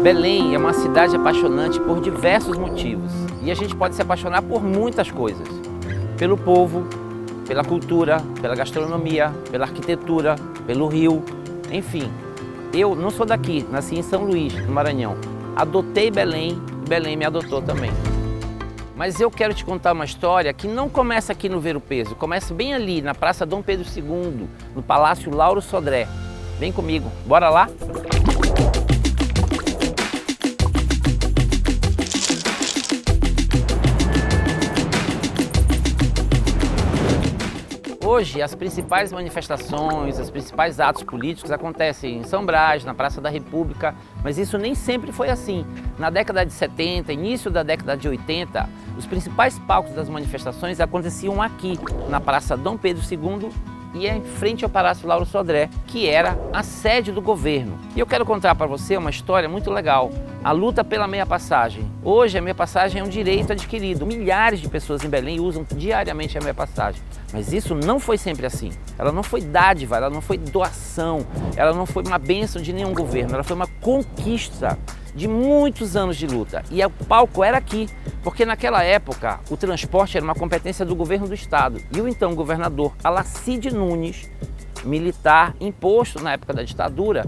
Belém é uma cidade apaixonante por diversos motivos. E a gente pode se apaixonar por muitas coisas. Pelo povo, pela cultura, pela gastronomia, pela arquitetura, pelo rio, enfim. Eu não sou daqui, nasci em São Luís, no Maranhão. Adotei Belém e Belém me adotou também. Mas eu quero te contar uma história que não começa aqui no Ver o Peso, começa bem ali, na Praça Dom Pedro II, no Palácio Lauro Sodré. Vem comigo, bora lá? Hoje, as principais manifestações, os principais atos políticos acontecem em São Brás, na Praça da República, mas isso nem sempre foi assim. Na década de 70, início da década de 80, os principais palcos das manifestações aconteciam aqui, na Praça Dom Pedro II e em frente ao Palácio Lauro Sodré, que era a sede do governo. E eu quero contar para você uma história muito legal. A luta pela meia passagem. Hoje a meia passagem é um direito adquirido. Milhares de pessoas em Belém usam diariamente a meia passagem. Mas isso não foi sempre assim. Ela não foi dádiva, ela não foi doação, ela não foi uma bênção de nenhum governo, ela foi uma conquista de muitos anos de luta. E o palco era aqui, porque naquela época o transporte era uma competência do governo do estado. E o então governador Alacide Nunes, militar imposto na época da ditadura,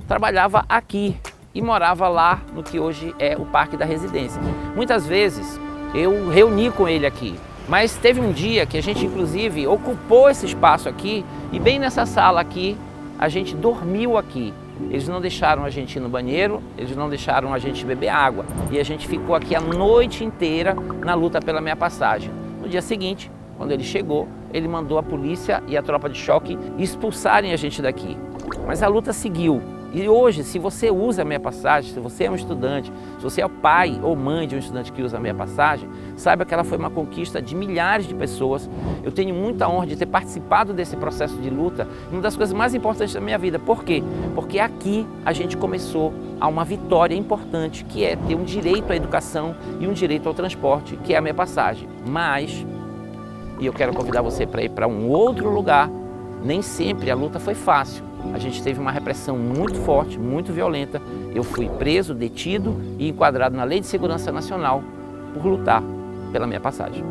trabalhava aqui e morava lá no que hoje é o Parque da Residência. Muitas vezes eu reuni com ele aqui, mas teve um dia que a gente inclusive ocupou esse espaço aqui e bem nessa sala aqui a gente dormiu aqui. Eles não deixaram a gente ir no banheiro, eles não deixaram a gente beber água e a gente ficou aqui a noite inteira na luta pela meia passagem. No dia seguinte, quando ele chegou, ele mandou a polícia e a tropa de choque expulsarem a gente daqui. Mas a luta seguiu. E hoje, se você usa a meia passagem, se você é um estudante, se você é o pai ou mãe de um estudante que usa a meia passagem, saiba que ela foi uma conquista de milhares de pessoas. Eu tenho muita honra de ter participado desse processo de luta, uma das coisas mais importantes da minha vida. Por quê? Porque aqui a gente começou a uma vitória importante, que é ter um direito à educação e um direito ao transporte, que é a meia passagem. Mas, e eu quero convidar você para ir para um outro lugar, nem sempre a luta foi fácil. A gente teve uma repressão muito forte, muito violenta. Eu fui preso, detido e enquadrado na Lei de Segurança Nacional por lutar pela minha passagem.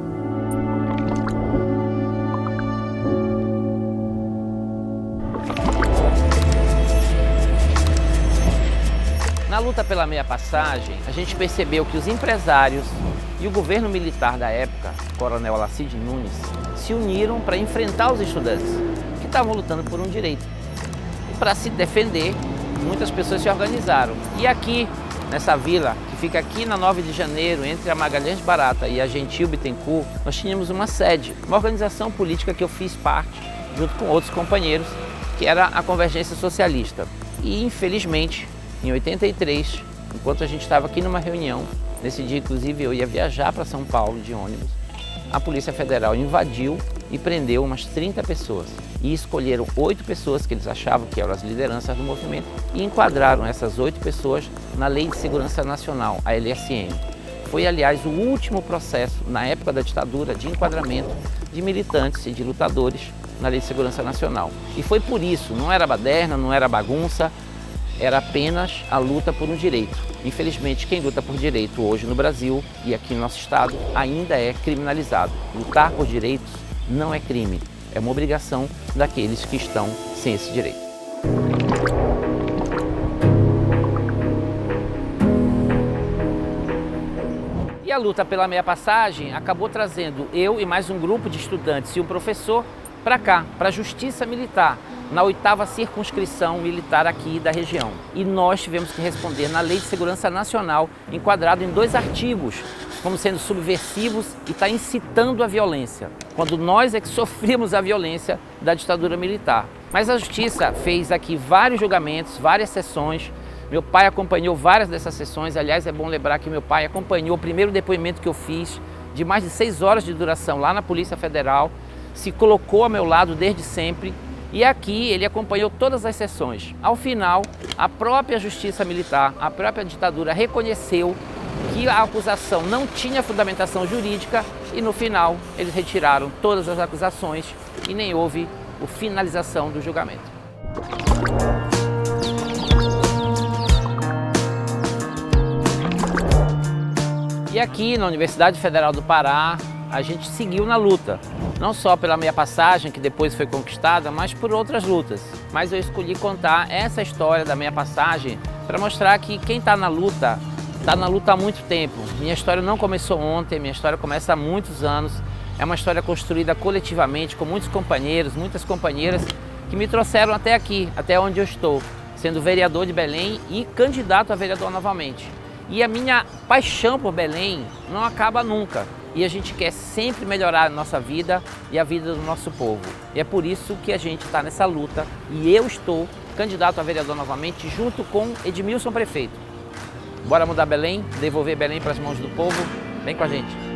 Na luta pela meia passagem, a gente percebeu que os empresários e o governo militar da época, o coronel Alacide Nunes, se uniram para enfrentar os estudantes que estavam lutando por um direito. Para se defender, muitas pessoas se organizaram. E aqui, nessa vila, que fica aqui na 9 de janeiro, entre a Magalhães Barata e a Gentil Bittencourt, nós tínhamos uma sede, uma organização política que eu fiz parte, junto com outros companheiros, que era a Convergência Socialista. E, infelizmente, em 83, enquanto a gente estava aqui numa reunião, nesse dia, inclusive, eu ia viajar para São Paulo de ônibus, a Polícia Federal invadiu e prendeu umas 30 pessoas. E escolheram 8 pessoas que eles achavam que eram as lideranças do movimento e enquadraram essas 8 pessoas na Lei de Segurança Nacional, a LSN. Foi, aliás, o último processo, na época da ditadura, de enquadramento de militantes e de lutadores na Lei de Segurança Nacional. E foi por isso, não era baderna, não era bagunça, era apenas a luta por um direito. Infelizmente, quem luta por direito hoje no Brasil e aqui no nosso estado ainda é criminalizado. Lutar por direitos não é crime, é uma obrigação daqueles que estão sem esse direito. E a luta pela meia passagem acabou trazendo eu e mais um grupo de estudantes e um professor para cá, para a Justiça Militar, na 8ª circunscrição militar aqui da região. E nós tivemos que responder na Lei de Segurança Nacional, enquadrado em 2 artigos, como sendo subversivos e está incitando a violência, quando nós é que sofremos a violência da ditadura militar. Mas a Justiça fez aqui vários julgamentos, várias sessões. Meu pai acompanhou várias dessas sessões. Aliás, é bom lembrar que meu pai acompanhou o primeiro depoimento que eu fiz, de mais de 6 horas de duração lá na Polícia Federal, se colocou ao meu lado desde sempre. E aqui ele acompanhou todas as sessões. Ao final, a própria Justiça Militar, a própria ditadura reconheceu que a acusação não tinha fundamentação jurídica e no final eles retiraram todas as acusações e nem houve a finalização do julgamento. E aqui na Universidade Federal do Pará, a gente seguiu na luta, não só pela minha passagem, que depois foi conquistada, mas por outras lutas. Mas eu escolhi contar essa história da minha passagem para mostrar que quem está na luta há muito tempo. Minha história não começou ontem, minha história começa há muitos anos. É uma história construída coletivamente, com muitos companheiros, muitas companheiras que me trouxeram até aqui, até onde eu estou, sendo vereador de Belém e candidato a vereador novamente. E a minha paixão por Belém não acaba nunca. E a gente quer sempre melhorar a nossa vida e a vida do nosso povo. E é por isso que a gente está nessa luta e eu estou candidato a vereador novamente junto com Edmilson Prefeito. Bora mudar Belém, devolver Belém para as mãos do povo? Vem com a gente!